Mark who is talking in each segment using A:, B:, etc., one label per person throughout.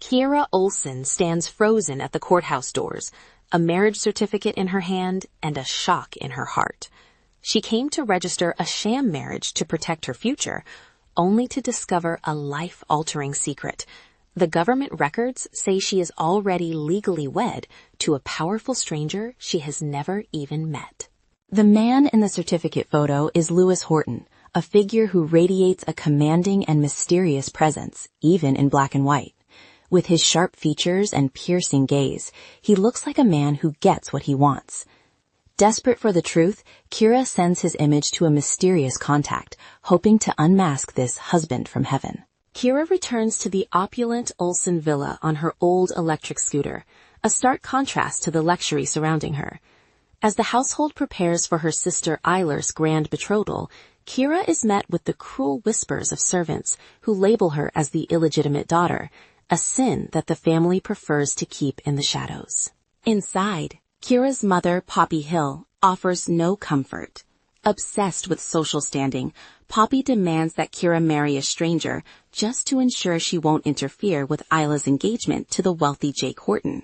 A: Kira Olsen stands frozen at the courthouse doors, a marriage certificate in her hand and a shock in her heart. She came to register a sham marriage to protect her future, only to discover a life-altering secret. The government records say she is already legally wed to a powerful stranger she has never even met. The man in the certificate photo is Lewis Horton, a figure who radiates a commanding and mysterious presence, even in black and white. With his sharp features and piercing gaze, he looks like a man who gets what he wants. Desperate for the truth, Kira sends his image to a mysterious contact, hoping to unmask this husband from heaven. Kira returns to the opulent Olsen villa on her old electric scooter, a stark contrast to the luxury surrounding her. As the household prepares for her sister Eiler's grand betrothal, Kira is met with the cruel whispers of servants who label her as the illegitimate daughter, a sin that the family prefers to keep in the shadows. Inside, Kira's mother, Poppy Hill, offers no comfort. Obsessed with social standing, Poppy demands that Kira marry a stranger just to ensure she won't interfere with Isla's engagement to the wealthy Jake Horton.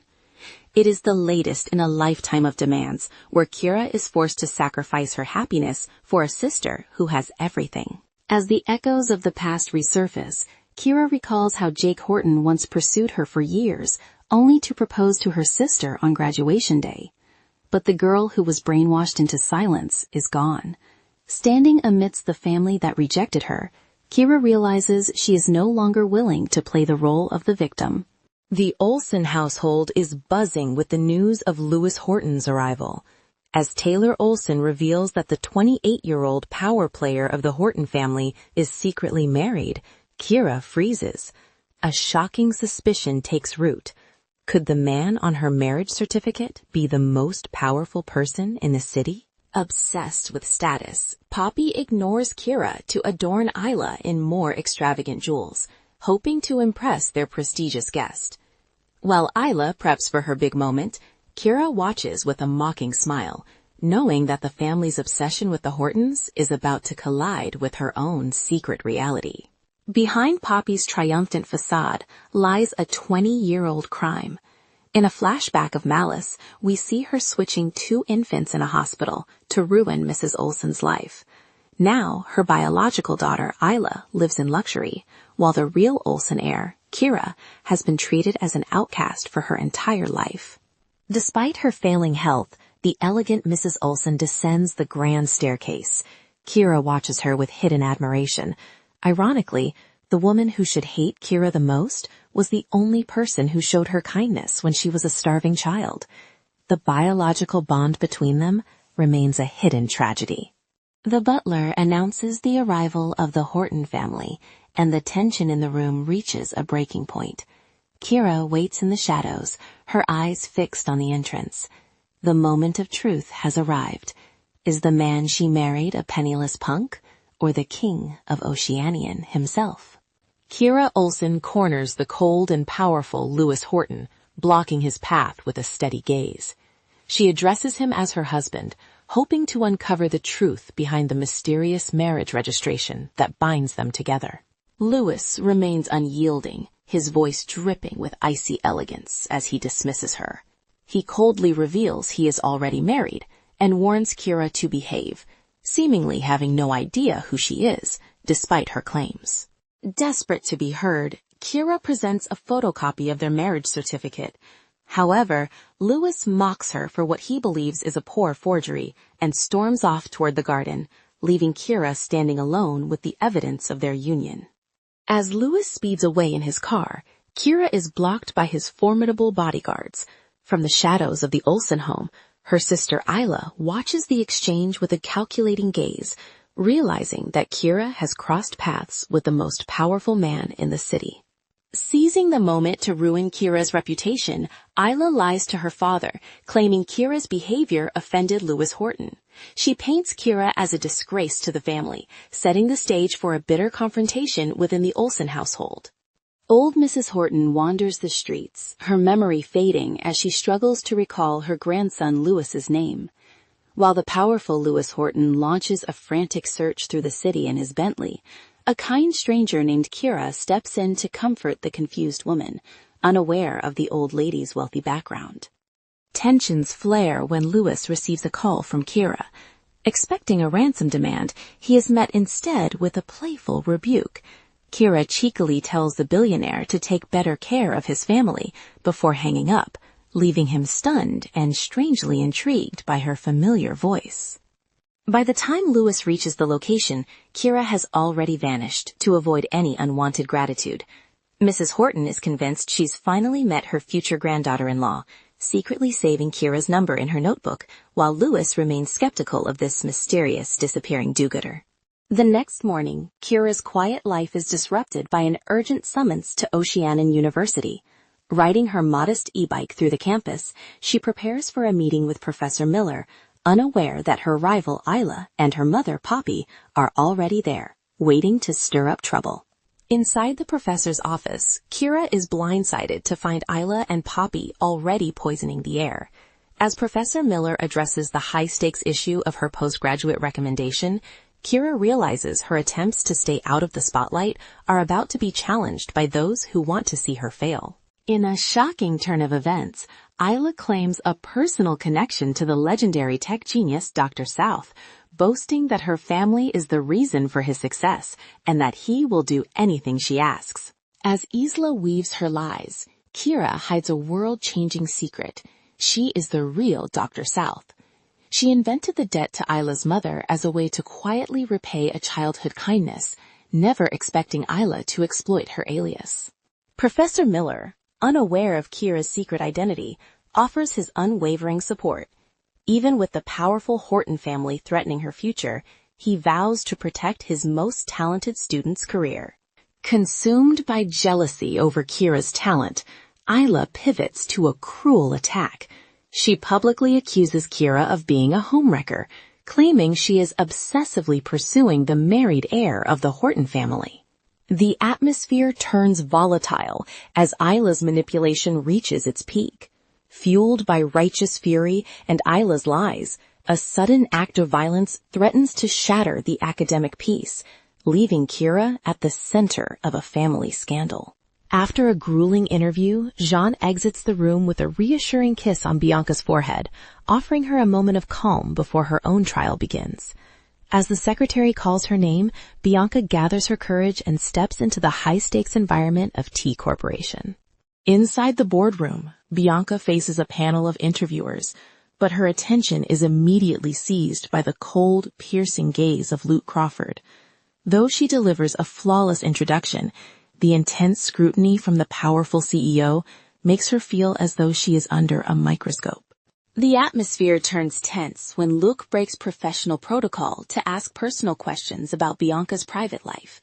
A: It is the latest in a lifetime of demands, where Kira is forced to sacrifice her happiness for a sister who has everything. As the echoes of the past resurface, Kira recalls how Jake Horton once pursued her for years, only to propose to her sister on graduation day. But the girl who was brainwashed into silence is gone. Standing amidst the family that rejected her, Kira realizes she is no longer willing to play the role of the victim. The Olsen household is buzzing with the news of Lewis Horton's arrival. As Taylor Olsen reveals that the 28-year-old power player of the Horton family is secretly married, Kira freezes. A shocking suspicion takes root. Could the man on her marriage certificate be the most powerful person in the city? Obsessed with status, Poppy ignores Kira to adorn Isla in more extravagant jewels, hoping to impress their prestigious guest. While Isla preps for her big moment, Kira watches with a mocking smile, knowing that the family's obsession with the Hortons is about to collide with her own secret reality. Behind Poppy's triumphant facade lies a 20-year-old crime. In a flashback of malice, we see her switching 2 infants in a hospital to ruin Mrs. Olsen's life. Now, her biological daughter, Isla, lives in luxury, while the real Olsen heir, Kira, has been treated as an outcast for her entire life. Despite her failing health, the elegant Mrs. Olsen descends the grand staircase. Kira watches her with hidden admiration. Ironically, the woman who should hate Kira the most was the only person who showed her kindness when she was a starving child. The biological bond between them remains a hidden tragedy. The butler announces the arrival of the Horton family, and the tension in the room reaches a breaking point. Kira waits in the shadows, her eyes fixed on the entrance. The moment of truth has arrived. Is the man she married a penniless punk, or the king of Oceanian himself? Kira Olsen corners the cold and powerful Lewis Horton, blocking his path with a steady gaze. She addresses him as her husband, hoping to uncover the truth behind the mysterious marriage registration that binds them together. Lewis remains unyielding, his voice dripping with icy elegance as he dismisses her. He coldly reveals he is already married and warns Kira to behave, seemingly having no idea who she is, despite her claims. Desperate to be heard, Kira presents a photocopy of their marriage certificate. However, Lewis mocks her for what he believes is a poor forgery and storms off toward the garden, leaving Kira standing alone with the evidence of their union. As Lewis speeds away in his car, Kira is blocked by his formidable bodyguards. From the shadows of the Olsen home, her sister Isla watches the exchange with a calculating gaze, realizing that Kira has crossed paths with the most powerful man in the city. Seizing the moment to ruin Kira's reputation, Isla lies to her father, claiming Kira's behavior offended Lewis Horton. She paints Kira as a disgrace to the family, setting the stage for a bitter confrontation within the Olsen household. Old Mrs. Horton wanders the streets, her memory fading as she struggles to recall her grandson Lewis's name. While the powerful Lewis Horton launches a frantic search through the city in his Bentley, a kind stranger named Kira steps in to comfort the confused woman, unaware of the old lady's wealthy background. Tensions flare when Louis receives a call from Kira. Expecting a ransom demand, he is met instead with a playful rebuke. Kira cheekily tells the billionaire to take better care of his family before hanging up, leaving him stunned and strangely intrigued by her familiar voice. By the time Louis reaches the location, Kira has already vanished to avoid any unwanted gratitude. Mrs. Horton is convinced she's finally met her future granddaughter-in-law, secretly saving Kira's number in her notebook, while Louis remains skeptical of this mysterious disappearing do-gooder. The next morning, Kira's quiet life is disrupted by an urgent summons to Oceanan University. Riding her modest e-bike through the campus, she prepares for a meeting with Professor Miller, unaware that her rival Isla and her mother Poppy are already there, waiting to stir up trouble. Inside the professor's office, Kira is blindsided to find Isla and Poppy already poisoning the air. As Professor Miller addresses the high-stakes issue of her postgraduate recommendation, Kira realizes her attempts to stay out of the spotlight are about to be challenged by those who want to see her fail. In a shocking turn of events, Isla claims a personal connection to the legendary tech genius Dr. South, boasting that her family is the reason for his success and that he will do anything she asks. As Isla weaves her lies, Kira hides a world-changing secret. She is the real Dr. South. She invented the debt to Isla's mother as a way to quietly repay a childhood kindness, never expecting Isla to exploit her alias. Professor Miller, unaware of Kira's secret identity, offers his unwavering support. Even with the powerful Horton family threatening her future, he vows to protect his most talented student's career. Consumed by jealousy over Kira's talent, Isla pivots to a cruel attack. She publicly accuses Kira of being a homewrecker, claiming she is obsessively pursuing the married heir of the Horton family. The atmosphere turns volatile as Isla's manipulation reaches its peak. Fueled by righteous fury and Isla's lies, a sudden act of violence threatens to shatter the academic peace, leaving Kira at the center of a family scandal. After a grueling interview, Jean exits the room with a reassuring kiss on Bianca's forehead, offering her a moment of calm before her own trial begins. As the secretary calls her name, Bianca gathers her courage and steps into the high-stakes environment of T Corporation. Inside the boardroom, Bianca faces a panel of interviewers, but her attention is immediately seized by the cold, piercing gaze of Luke Crawford. Though she delivers a flawless introduction, the intense scrutiny from the powerful CEO makes her feel as though she is under a microscope. The atmosphere turns tense when Luke breaks professional protocol to ask personal questions about Bianca's private life.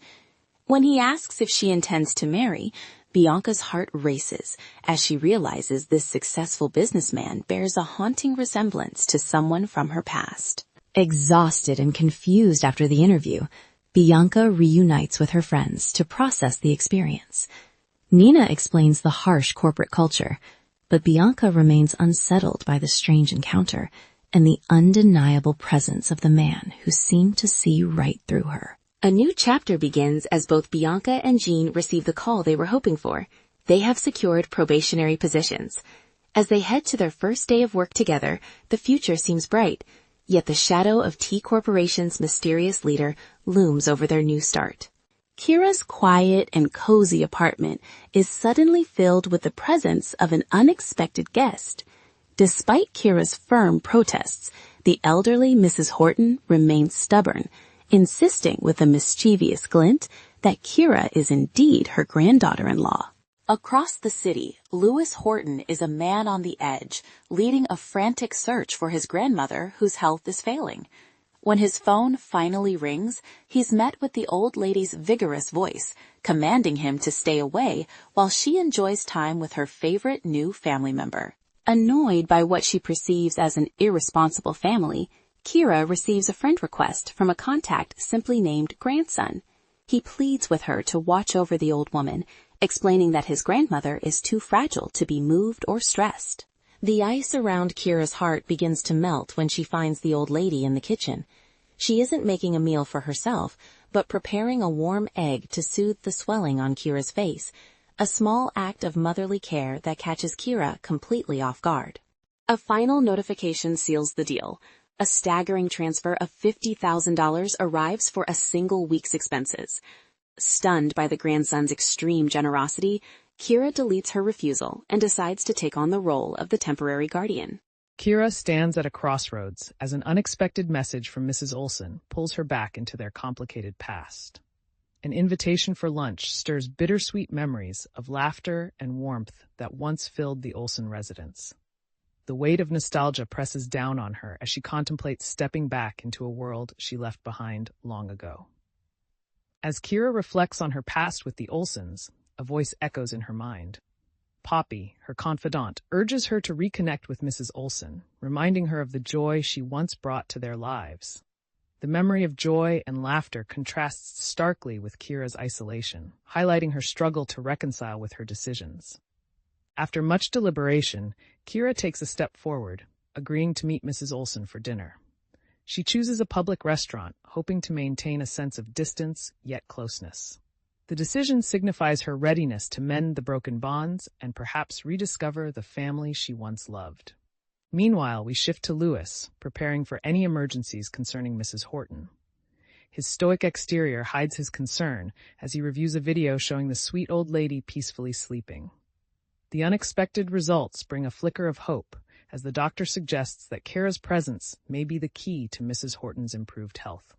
A: When he asks if she intends to marry, Bianca's heart races as she realizes this successful businessman bears a haunting resemblance to someone from her past. Exhausted and confused after the interview, Bianca reunites with her friends to process the experience. Nina explains the harsh corporate culture, but Bianca remains unsettled by the strange encounter and the undeniable presence of the man who seemed to see right through her. A new chapter begins as both Bianca and Jean receive the call they were hoping for. They have secured probationary positions. As they head to their first day of work together, the future seems bright, yet the shadow of T Corporation's mysterious leader looms over their new start. Kira's quiet and cozy apartment is suddenly filled with the presence of an unexpected guest. Despite Kira's firm protests, the elderly Mrs. Horton remains stubborn, insisting with a mischievous glint that Kira is indeed her granddaughter-in-law. Across the city, Louis Horton is a man on the edge, leading a frantic search for his grandmother whose health is failing. When his phone finally rings, he's met with the old lady's vigorous voice, commanding him to stay away while she enjoys time with her favorite new family member. Annoyed by what she perceives as an irresponsible family, Kira receives a friend request from a contact simply named Grandson. He pleads with her to watch over the old woman, explaining that his grandmother is too fragile to be moved or stressed. The ice around Kira's heart begins to melt when she finds the old lady in the kitchen. She isn't making a meal for herself, but preparing a warm egg to soothe the swelling on Kira's face, a small act of motherly care that catches Kira completely off guard. A final notification seals the deal. A staggering transfer of $50,000 arrives for a single week's expenses. Stunned by the grandson's extreme generosity, Kira deletes her refusal and decides to take on the role of the temporary guardian.
B: Kira stands at a crossroads as an unexpected message from Mrs. Olson pulls her back into their complicated past. An invitation for lunch stirs bittersweet memories of laughter and warmth that once filled the Olson residence. The weight of nostalgia presses down on her as she contemplates stepping back into a world she left behind long ago. As Kira reflects on her past with the Olsons, a voice echoes in her mind. Poppy, her confidant, urges her to reconnect with Mrs. Olson, reminding her of the joy she once brought to their lives. The memory of joy and laughter contrasts starkly with Kira's isolation, highlighting her struggle to reconcile with her decisions. After much deliberation, Kira takes a step forward, agreeing to meet Mrs. Olson for dinner. She chooses a public restaurant, hoping to maintain a sense of distance yet closeness. The decision signifies her readiness to mend the broken bonds and perhaps rediscover the family she once loved. Meanwhile, we shift to Lewis, preparing for any emergencies concerning Mrs. Horton. His stoic exterior hides his concern as he reviews a video showing the sweet old lady peacefully sleeping. The unexpected results bring a flicker of hope as the doctor suggests that Kira's presence may be the key to Mrs. Horton's improved health.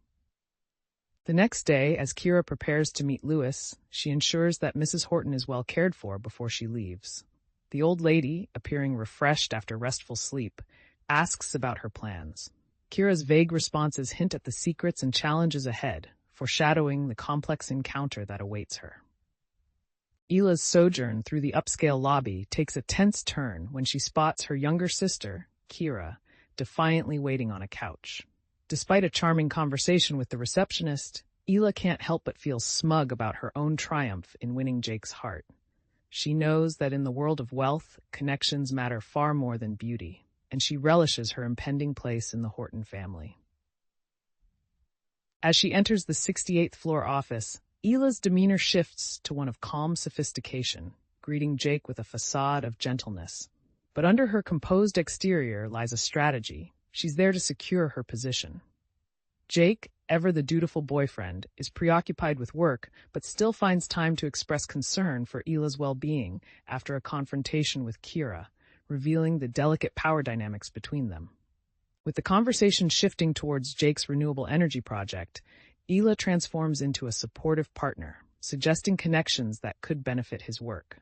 B: The next day, as Kira prepares to meet Lewis, she ensures that Mrs. Horton is well cared for before she leaves. The old lady, appearing refreshed after restful sleep, asks about her plans. Kira's vague responses hint at the secrets and challenges ahead, foreshadowing the complex encounter that awaits her. Ila's sojourn through the upscale lobby takes a tense turn when she spots her younger sister, Kira, defiantly waiting on a couch. Despite a charming conversation with the receptionist, Ila can't help but feel smug about her own triumph in winning Jake's heart. She knows that in the world of wealth, connections matter far more than beauty, and she relishes her impending place in the Horton family. As she enters the 68th floor office, Ila's demeanor shifts to one of calm sophistication, greeting Jake with a facade of gentleness. But under her composed exterior lies a strategy. She's there to secure her position. Jake, ever the dutiful boyfriend, is preoccupied with work, but still finds time to express concern for Ila's well-being after a confrontation with Kira, revealing the delicate power dynamics between them. With the conversation shifting towards Jake's renewable energy project, Ila transforms into a supportive partner, suggesting connections that could benefit his work.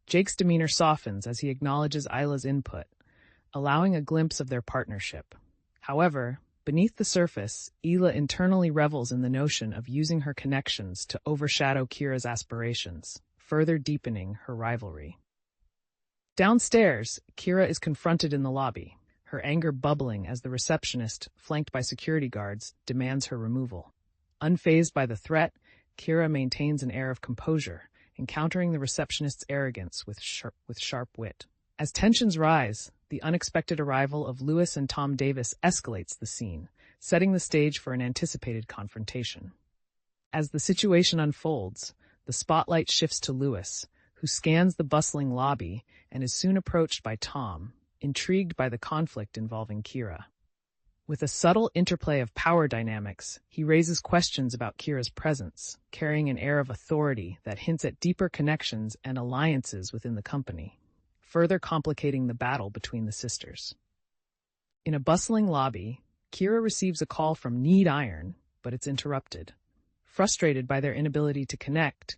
B: Jake's demeanor softens as he acknowledges Ila's input, allowing a glimpse of their partnership. However, beneath the surface, Ila internally revels in the notion of using her connections to overshadow Kira's aspirations, further deepening her rivalry. Downstairs, Kira is confronted in the lobby, her anger bubbling as the receptionist, flanked by security guards, demands her removal. Unfazed by the threat, Kira maintains an air of composure, encountering the receptionist's arrogance with sharp wit. As tensions rise, the unexpected arrival of Lewis and Tom Davis escalates the scene, setting the stage for an anticipated confrontation. As the situation unfolds, the spotlight shifts to Lewis, who scans the bustling lobby and is soon approached by Tom, intrigued by the conflict involving Kira. With a subtle interplay of power dynamics, he raises questions about Kira's presence, carrying an air of authority that hints at deeper connections and alliances within the company, further complicating the battle between the sisters. In a bustling lobby, Kira receives a call from Need Iron, but it's interrupted. Frustrated by their inability to connect,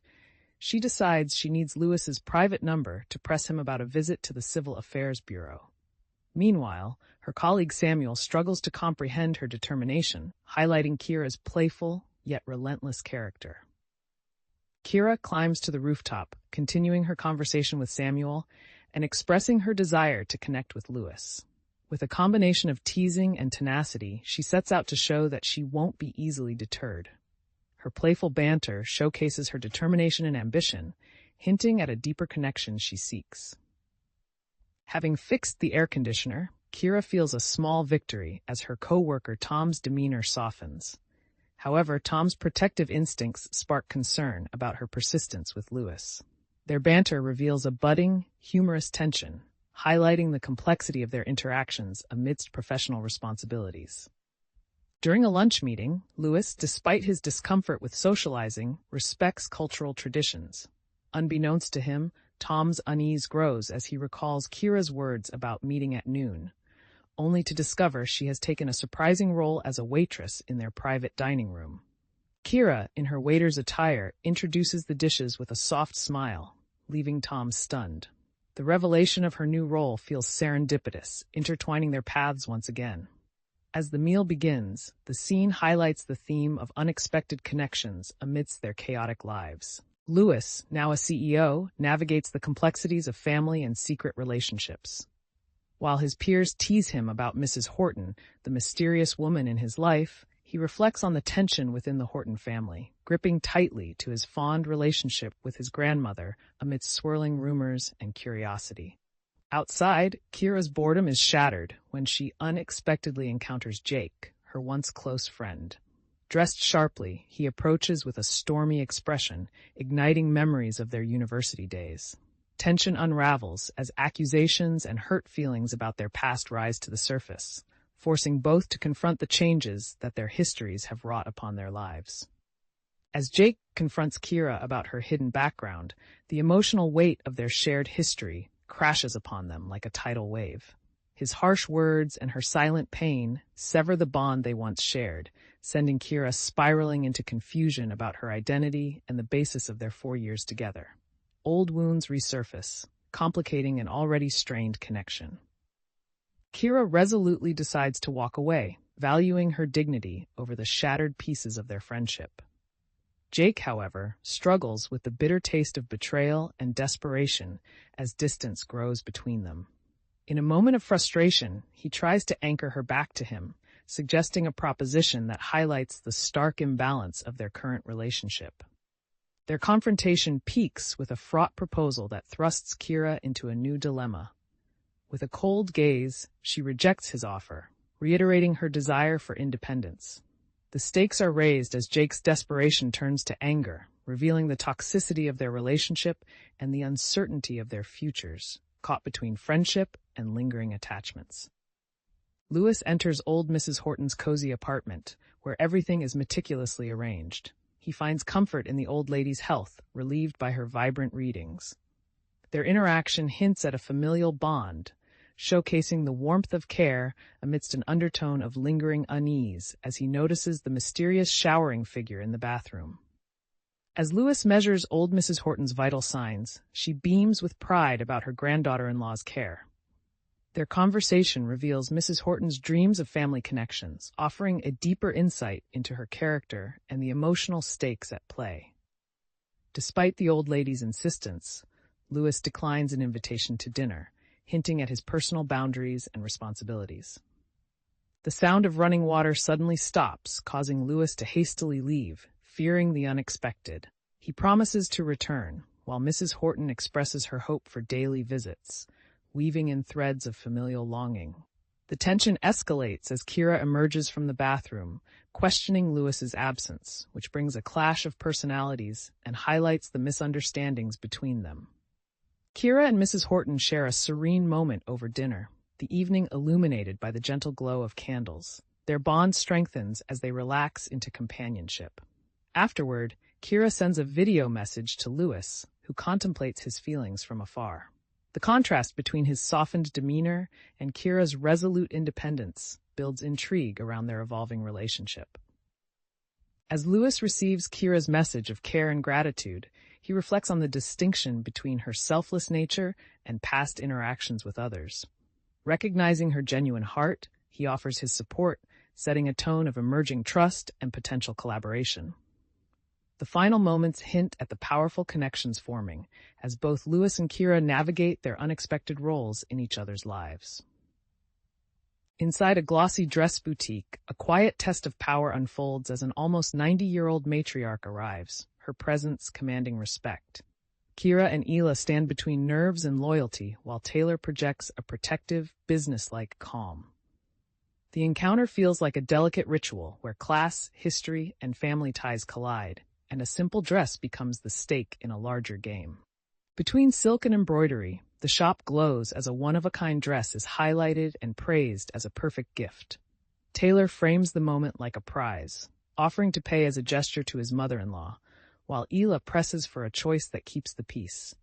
B: she decides she needs Lewis's private number to press him about a visit to the Civil Affairs Bureau. Meanwhile, her colleague Samuel struggles to comprehend her determination, highlighting Kira's playful yet relentless character. Kira climbs to the rooftop, continuing her conversation with Samuel and expressing her desire to connect with Lewis. With a combination of teasing and tenacity, she sets out to show that she won't be easily deterred. Her playful banter showcases her determination and ambition, hinting at a deeper connection she seeks. Having fixed the air conditioner, Kira feels a small victory as her co-worker Tom's demeanor softens. However, Tom's protective instincts spark concern about her persistence with Lewis. Their banter reveals a budding, humorous tension, highlighting the complexity of their interactions amidst professional responsibilities. During a lunch meeting, Lewis, despite his discomfort with socializing, respects cultural traditions. Unbeknownst to him, Tom's unease grows as he recalls Kira's words about meeting at noon, only to discover she has taken a surprising role as a waitress in their private dining room. Kira, in her waiter's attire, introduces the dishes with a soft smile, leaving Tom stunned. The revelation of her new role feels serendipitous, intertwining their paths once again. As the meal begins, the scene highlights the theme of unexpected connections amidst their chaotic lives. Lewis, now a CEO, navigates the complexities of family and secret relationships. While his peers tease him about Mrs. Horton, the mysterious woman in his life, he reflects on the tension within the Horton family, gripping tightly to his fond relationship with his grandmother amidst swirling rumors and curiosity. Outside, Kira's boredom is shattered when she unexpectedly encounters Jake, her once close friend. Dressed sharply, he approaches with a stormy expression, igniting memories of their university days. Tension unravels as accusations and hurt feelings about their past rise to the surface, forcing both to confront the changes that their histories have wrought upon their lives. As Jake confronts Kira about her hidden background, the emotional weight of their shared history crashes upon them like a tidal wave. His harsh words and her silent pain sever the bond they once shared, sending Kira spiraling into confusion about her identity and the basis of their 4 years together. Old wounds resurface, complicating an already strained connection. Kira resolutely decides to walk away, valuing her dignity over the shattered pieces of their friendship. Jake, however, struggles with the bitter taste of betrayal and desperation as distance grows between them. In a moment of frustration, he tries to anchor her back to him, suggesting a proposition that highlights the stark imbalance of their current relationship. Their confrontation peaks with a fraught proposal that thrusts Kira into a new dilemma. With a cold gaze, she rejects his offer, reiterating her desire for independence. The stakes are raised as Jake's desperation turns to anger, revealing the toxicity of their relationship and the uncertainty of their futures, caught between friendship and lingering attachments. Lewis enters old Mrs. Horton's cozy apartment, where everything is meticulously arranged. He finds comfort in the old lady's health, relieved by her vibrant readings. Their interaction hints at a familial bond, showcasing the warmth of care amidst an undertone of lingering unease as he notices the mysterious showering figure in the bathroom. As Lewis measures old Mrs. Horton's vital signs, she beams with pride about her granddaughter-in-law's care. Their conversation reveals Mrs. Horton's dreams of family connections, offering a deeper insight into her character and the emotional stakes at play. Despite the old lady's insistence, Lewis declines an invitation to dinner, hinting at his personal boundaries and responsibilities. The sound of running water suddenly stops, causing Lewis to hastily leave, fearing the unexpected. He promises to return, while Mrs. Horton expresses her hope for daily visits, weaving in threads of familial longing. The tension escalates as Kira emerges from the bathroom, questioning Lewis's absence, which brings a clash of personalities and highlights the misunderstandings between them. Kira and Mrs. Horton share a serene moment over dinner, the evening illuminated by the gentle glow of candles. Their bond strengthens as they relax into companionship. Afterward, Kira sends a video message to Lewis, who contemplates his feelings from afar. The contrast between his softened demeanor and Kira's resolute independence builds intrigue around their evolving relationship. As Lewis receives Kira's message of care and gratitude, he reflects on the distinction between her selfless nature and past interactions with others. Recognizing her genuine heart, he offers his support, setting a tone of emerging trust and potential collaboration. The final moments hint at the powerful connections forming, as both Lewis and Kira navigate their unexpected roles in each other's lives. Inside a glossy dress boutique, a quiet test of power unfolds as an almost 90-year-old matriarch arrives, her presence commanding respect. Kira and Ela stand between nerves and loyalty, while Taylor projects a protective, businesslike calm. The encounter feels like a delicate ritual where class, history, and family ties collide, and a simple dress becomes the stake in a larger game. Between silk and embroidery, the shop glows as a one-of-a-kind dress is highlighted and praised as a perfect gift. Taylor frames the moment like a prize, offering to pay as a gesture to his mother-in-law, while Ela presses for a choice that keeps the peace.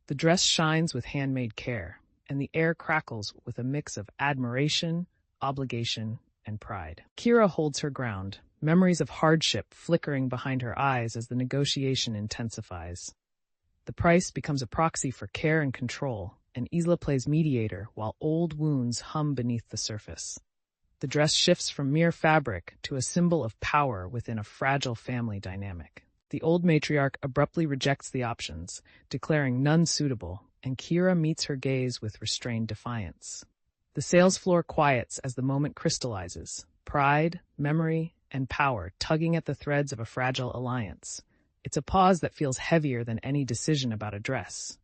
B: The dress shines with handmade care, and the air crackles with a mix of admiration, obligation, and pride. Kira holds her ground, memories of hardship flickering behind her eyes as the negotiation intensifies. The price becomes a proxy for care and control, and Isla plays mediator while old wounds hum beneath the surface. The dress shifts from mere fabric to a symbol of power within a fragile family dynamic. The old matriarch abruptly rejects the options, declaring none suitable, and Kira meets her gaze with restrained defiance. The sales floor quiets as the moment crystallizes, pride, memory, and power tugging at the threads of a fragile alliance. It's a pause that feels heavier than any decision about a dress.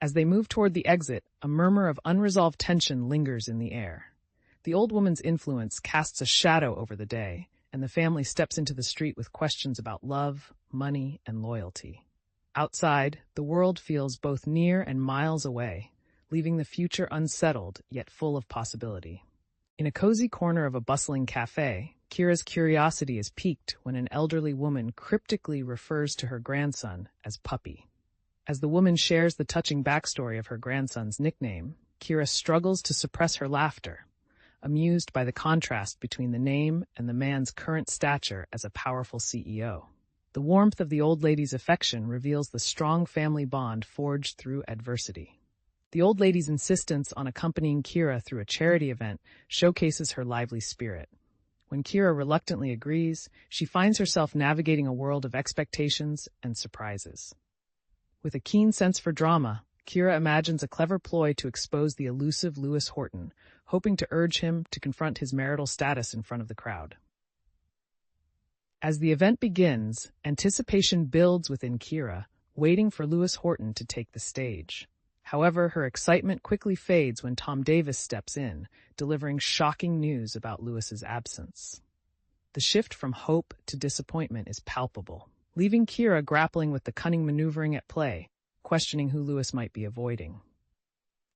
B: As they move toward the exit, a murmur of unresolved tension lingers in the air. The old woman's influence casts a shadow over the day, and the family steps into the street with questions about love, money, and loyalty. Outside, the world feels both near and miles away, leaving the future unsettled yet full of possibility. In a cozy corner of a bustling cafe, Kira's curiosity is piqued when an elderly woman cryptically refers to her grandson as Puppy. As the woman shares the touching backstory of her grandson's nickname, Kira struggles to suppress her laughter, amused by the contrast between the name and the man's current stature as a powerful CEO. The warmth of the old lady's affection reveals the strong family bond forged through adversity. The old lady's insistence on accompanying Kira through a charity event showcases her lively spirit. When Kira reluctantly agrees, she finds herself navigating a world of expectations and surprises. With a keen sense for drama, Kira imagines a clever ploy to expose the elusive Lewis Horton, hoping to urge him to confront his marital status in front of the crowd. As the event begins, anticipation builds within Kira, waiting for Lewis Horton to take the stage. However, her excitement quickly fades when Tom Davis steps in, delivering shocking news about Lewis's absence. The shift from hope to disappointment is palpable, leaving Kira grappling with the cunning maneuvering at play, questioning who Lewis might be avoiding.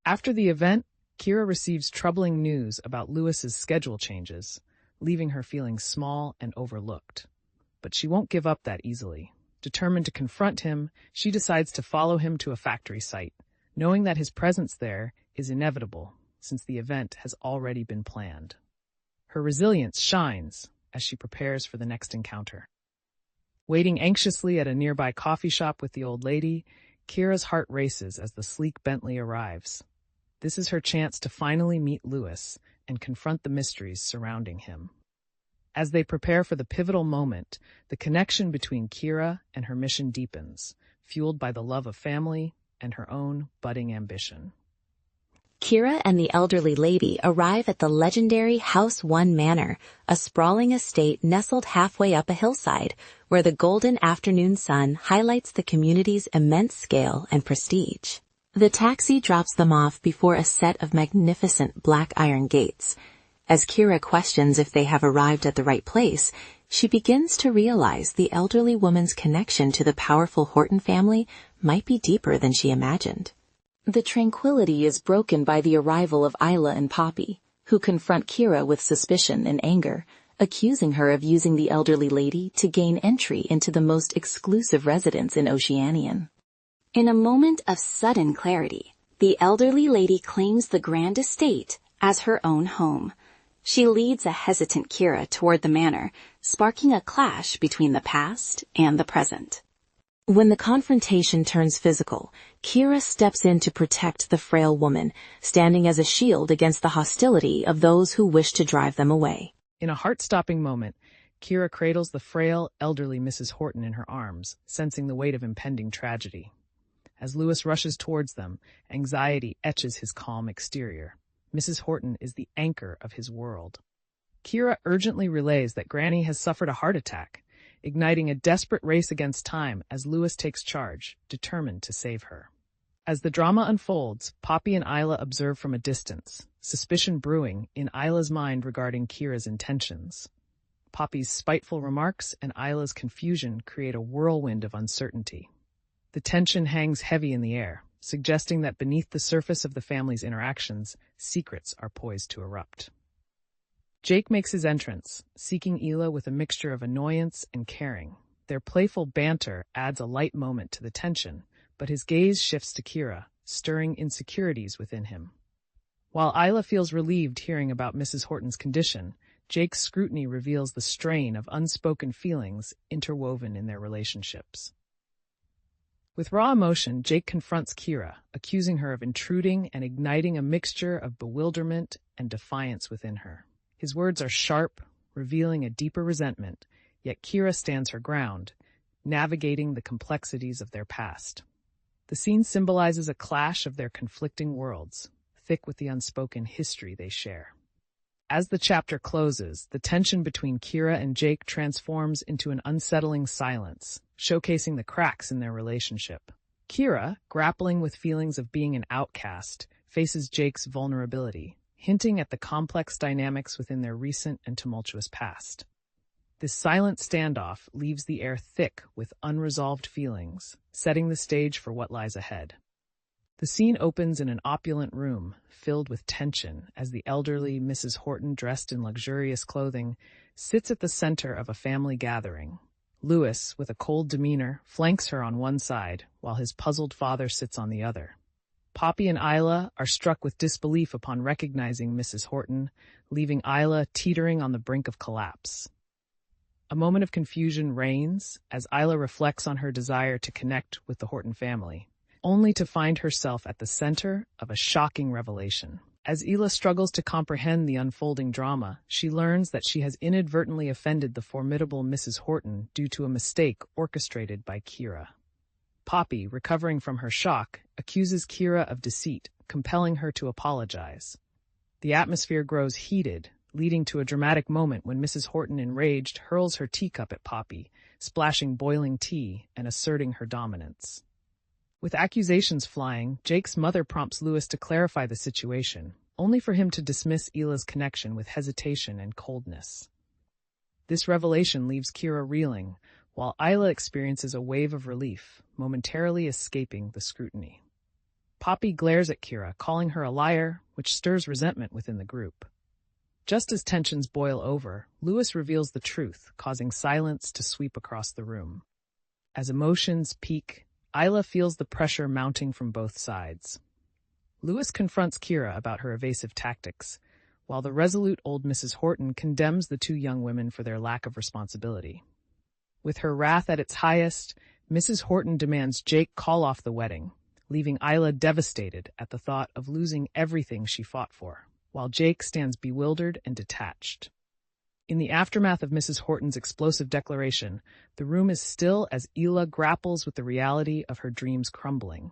B: After the event, Kira receives troubling news about Lewis's schedule changes, leaving her feeling small and overlooked. But she won't give up that easily. Determined to confront him, she decides to follow him to a factory site, knowing that his presence there is inevitable, since the event has already been planned. Her resilience shines as she prepares for the next encounter. Waiting anxiously at a nearby coffee shop with the old lady, Kira's heart races as the sleek Bentley arrives. This is her chance to finally meet Lewis and confront the mysteries surrounding him. As they prepare for the pivotal moment, the connection between Kira and her mission deepens, fueled by the love of family and her own budding ambition.
A: Kira and the elderly lady arrive at the legendary House 1 Manor, a sprawling estate nestled halfway up a hillside, where the golden afternoon sun highlights the community's immense scale and prestige. The taxi drops them off before a set of magnificent black iron gates. As Kira questions if they have arrived at the right place, she begins to realize the elderly woman's connection to the powerful Horton family might be deeper than she imagined. The tranquility is broken by the arrival of Isla and Poppy, who confront Kira with suspicion and anger, accusing her of using the elderly lady to gain entry into the most exclusive residence in Oceanian. In a moment of sudden clarity, the elderly lady claims the grand estate as her own home. She leads a hesitant Kira toward the manor, sparking a clash between the past and the present. When the confrontation turns physical, Kira steps in to protect the frail woman, standing as a shield against the hostility of those who wish to drive them away.
B: In a heart-stopping moment, Kira cradles the frail, elderly Mrs. Horton in her arms, sensing the weight of impending tragedy. As Lewis rushes towards them, anxiety etches his calm exterior. Mrs. Horton is the anchor of his world. Kira urgently relays that Granny has suffered a heart attack, igniting a desperate race against time as Lewis takes charge, determined to save her. As the drama unfolds, Poppy and Isla observe from a distance, suspicion brewing in Isla's mind regarding Kira's intentions. Poppy's spiteful remarks and Isla's confusion create a whirlwind of uncertainty. The tension hangs heavy in the air, suggesting that beneath the surface of the family's interactions, secrets are poised to erupt. Jake makes his entrance, seeking Ela with a mixture of annoyance and caring. Their playful banter adds a light moment to the tension, but his gaze shifts to Kira, stirring insecurities within him. While Ela feels relieved hearing about Mrs. Horton's condition, Jake's scrutiny reveals the strain of unspoken feelings interwoven in their relationships. With raw emotion, Jake confronts Kira, accusing her of intruding and igniting a mixture of bewilderment and defiance within her. His words are sharp, revealing a deeper resentment, yet Kira stands her ground, navigating the complexities of their past. The scene symbolizes a clash of their conflicting worlds, thick with the unspoken history they share. As the chapter closes, the tension between Kira and Jake transforms into an unsettling silence, showcasing the cracks in their relationship. Kira, grappling with feelings of being an outcast, faces Jake's vulnerability, hinting at the complex dynamics within their recent and tumultuous past. This silent standoff leaves the air thick with unresolved feelings, setting the stage for what lies ahead. The scene opens in an opulent room, filled with tension, as the elderly Mrs. Horton, dressed in luxurious clothing, sits at the center of a family gathering. Louis, with a cold demeanor, flanks her on one side, while his puzzled father sits on the other. Poppy and Isla are struck with disbelief upon recognizing Mrs. Horton, leaving Isla teetering on the brink of collapse. A moment of confusion reigns as Isla reflects on her desire to connect with the Horton family, only to find herself at the center of a shocking revelation. As Isla struggles to comprehend the unfolding drama, she learns that she has inadvertently offended the formidable Mrs. Horton due to a mistake orchestrated by Kira. Poppy, recovering from her shock, accuses Kira of deceit, compelling her to apologize. The atmosphere grows heated, leading to a dramatic moment when Mrs. Horton, enraged, hurls her teacup at Poppy, splashing boiling tea and asserting her dominance. With accusations flying, Jake's mother prompts Louis to clarify the situation, only for him to dismiss Ela's connection with hesitation and coldness. This revelation leaves Kira reeling, while Isla experiences a wave of relief, momentarily escaping the scrutiny. Poppy glares at Kira, calling her a liar, which stirs resentment within the group. Just as tensions boil over, Louis reveals the truth, causing silence to sweep across the room. As emotions peak, Isla feels the pressure mounting from both sides. Louis confronts Kira about her evasive tactics, while the resolute old Mrs. Horton condemns the two young women for their lack of responsibility. With her wrath at its highest, Mrs. Horton demands Jake call off the wedding, leaving Isla devastated at the thought of losing everything she fought for, while Jake stands bewildered and detached. In the aftermath of Mrs. Horton's explosive declaration, the room is still as Ela grapples with the reality of her dreams crumbling.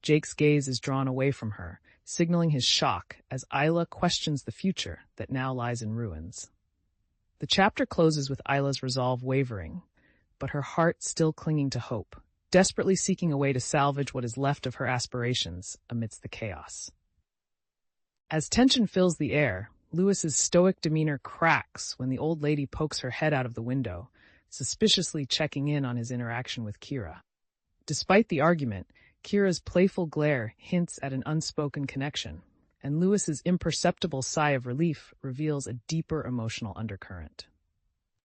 B: Jake's gaze is drawn away from her, signaling his shock as Isla questions the future that now lies in ruins. The chapter closes with Isla's resolve wavering, but her heart still clinging to hope, desperately seeking a way to salvage what is left of her aspirations amidst the chaos. As tension fills the air, Louis's stoic demeanor cracks when the old lady pokes her head out of the window, suspiciously checking in on his interaction with Kira. Despite the argument, Kira's playful glare hints at an unspoken connection, and Louis's imperceptible sigh of relief reveals a deeper emotional undercurrent.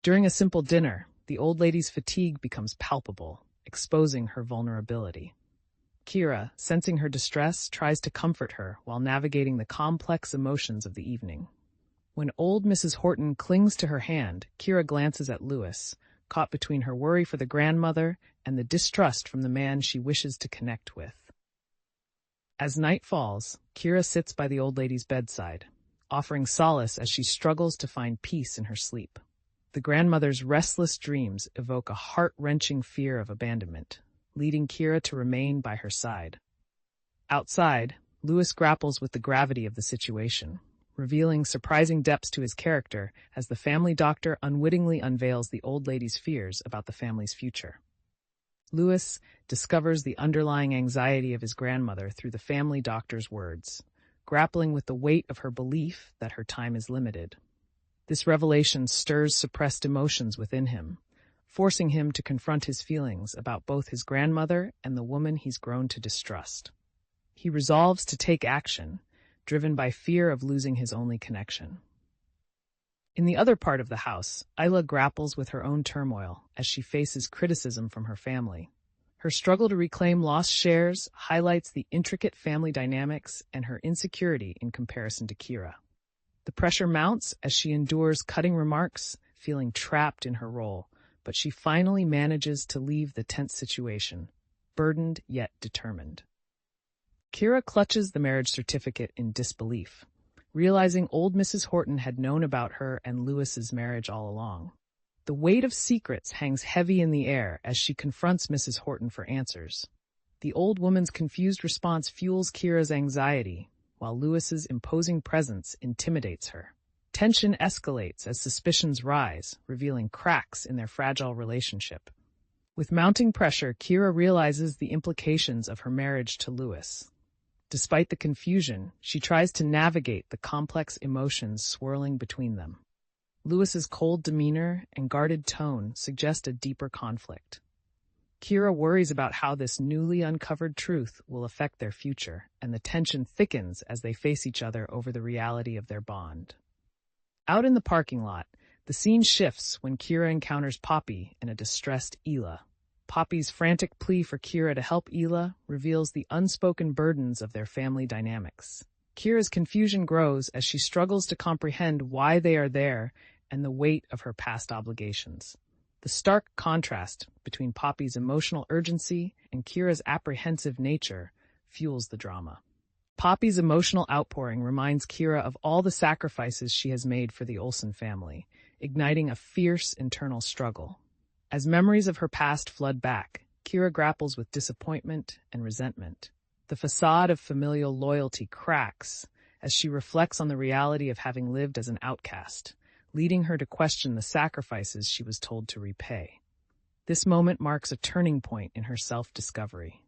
B: During a simple dinner, the old lady's fatigue becomes palpable, exposing her vulnerability. Kira, sensing her distress, tries to comfort her while navigating the complex emotions of the evening. When old Mrs. Horton clings to her hand, Kira glances at Louis, caught between her worry for the grandmother and the distrust from the man she wishes to connect with. As night falls, Kira sits by the old lady's bedside, offering solace as she struggles to find peace in her sleep. The grandmother's restless dreams evoke a heart-wrenching fear of abandonment, leading Kira to remain by her side. Outside, Louis grapples with the gravity of the situation, revealing surprising depths to his character as the family doctor unwittingly unveils the old lady's fears about the family's future. Louis discovers the underlying anxiety of his grandmother through the family doctor's words, grappling with the weight of her belief that her time is limited. This revelation stirs suppressed emotions within him, forcing him to confront his feelings about both his grandmother and the woman he's grown to distrust. He resolves to take action, driven by fear of losing his only connection. In the other part of the house, Isla grapples with her own turmoil as she faces criticism from her family. Her struggle to reclaim lost shares highlights the intricate family dynamics and her insecurity in comparison to Kira. The pressure mounts as she endures cutting remarks, feeling trapped in her role, but she finally manages to leave the tense situation, burdened yet determined. Kira clutches the marriage certificate in disbelief, realizing old Mrs. Horton had known about her and Lewis's marriage all along. The weight of secrets hangs heavy in the air as she confronts Mrs. Horton for answers. The old woman's confused response fuels Kira's anxiety, while Lewis's imposing presence intimidates her. Tension escalates as suspicions rise, revealing cracks in their fragile relationship. With mounting pressure, Kira realizes the implications of her marriage to Lewis. Despite the confusion, she tries to navigate the complex emotions swirling between them. Lewis's cold demeanor and guarded tone suggest a deeper conflict. Kira worries about how this newly uncovered truth will affect their future, and the tension thickens as they face each other over the reality of their bond. Out in the parking lot, the scene shifts when Kira encounters Poppy and a distressed Ela. Poppy's frantic plea for Kira to help Ela reveals the unspoken burdens of their family dynamics. Kira's confusion grows as she struggles to comprehend why they are there and the weight of her past obligations. The stark contrast between Poppy's emotional urgency and Kira's apprehensive nature fuels the drama. Poppy's emotional outpouring reminds Kira of all the sacrifices she has made for the Olsen family, igniting a fierce internal struggle. As memories of her past flood back, Kira grapples with disappointment and resentment. The facade of familial loyalty cracks as she reflects on the reality of having lived as an outcast, leading her to question the sacrifices she was told to repay. This moment marks a turning point in her self-discovery.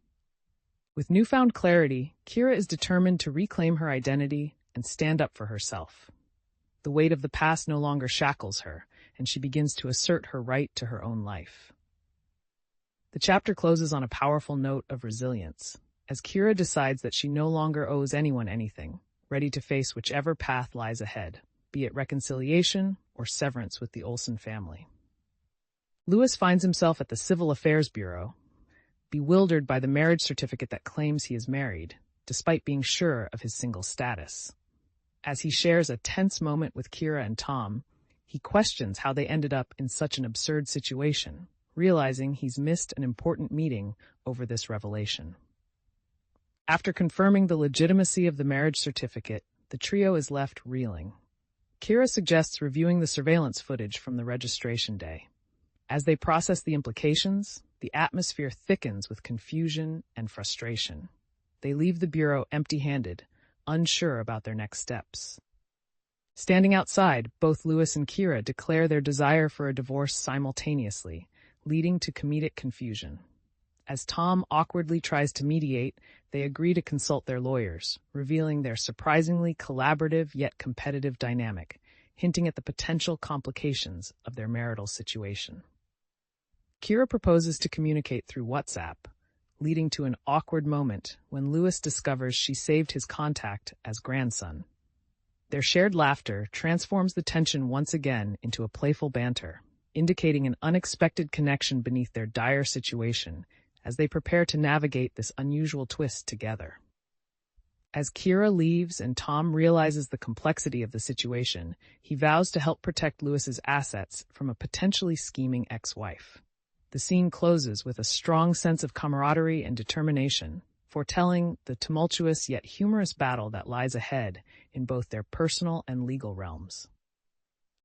B: With newfound clarity, Kira is determined to reclaim her identity and stand up for herself. The weight of the past no longer shackles her, and she begins to assert her right to her own life. The chapter closes on a powerful note of resilience, as Kira decides that she no longer owes anyone anything, ready to face whichever path lies ahead, be it reconciliation or severance with the Olsen family. Lewis finds himself at the Civil Affairs Bureau, bewildered by the marriage certificate that claims he is married, despite being sure of his single status. As he shares a tense moment with Kira and Tom, he questions how they ended up in such an absurd situation, realizing he's missed an important meeting over this revelation. After confirming the legitimacy of the marriage certificate, the trio is left reeling. Kira suggests reviewing the surveillance footage from the registration day. As they process the implications, the atmosphere thickens with confusion and frustration. They leave the bureau empty-handed, unsure about their next steps. Standing outside, both Lewis and Kira declare their desire for a divorce simultaneously, leading to comedic confusion. As Tom awkwardly tries to mediate, they agree to consult their lawyers, revealing their surprisingly collaborative yet competitive dynamic, hinting at the potential complications of their marital situation. Kira proposes to communicate through WhatsApp, leading to an awkward moment when Lewis discovers she saved his contact as grandson. Their shared laughter transforms the tension once again into a playful banter, indicating an unexpected connection beneath their dire situation as they prepare to navigate this unusual twist together. As Kira leaves and Tom realizes the complexity of the situation, he vows to help protect Lewis's assets from a potentially scheming ex-wife. The scene closes with a strong sense of camaraderie and determination, foretelling the tumultuous yet humorous battle that lies ahead in both their personal and legal realms.